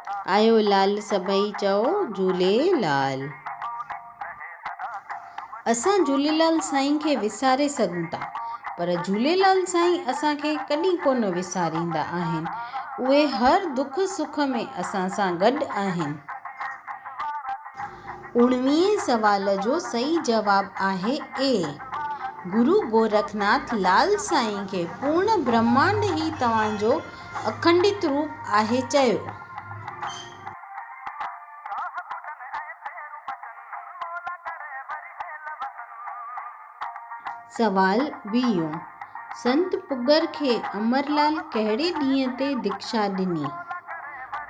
आयो लाल सभई चओ झूलेलाल। असां झूलेलाल साईं खे विसारे सघूं था, पर झूलेलाल साईं असांखे कॾहिं कोन विसारींदा आहिनि। उहे हर दुख सुख में असां सां गॾु आहिनि। 19 सवाल जो सही जवाब आहे ए। गुरु गोरखनाथ लाल साईं खे पूर्ण ब्रह्मांड ही तव्हांजो अखंडित रूप आहे चयो। सवाल 20 संत पुगर खे अमरलाल कहिड़े ॾींहं ते दीक्षा ॾिनी?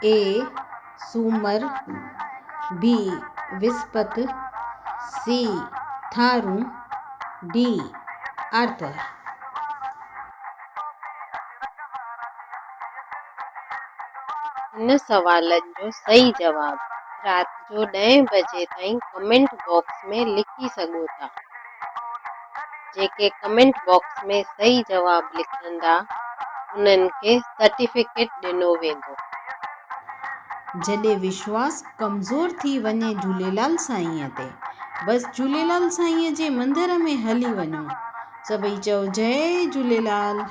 ए सूमर, बी विस्पति, सी थारू, डी आर्तवार। इन सवालनि जो सही जवाब राति जो 10 बजे ताईं कमेंट बॉक्स में लिखी सघो था। जेके कमेंट बॉक्स में सही जवाब लिखंदा उन्हनि खे सर्टिफिकेट ॾिनो वेंदो। जॾहिं विश्वास कमज़ोर थी वञे झूलेलाल साईंअ ते, बस झूलेलाल साईंअ जे मंदर में हली वञो। सभई चओ जय झूलेलाल।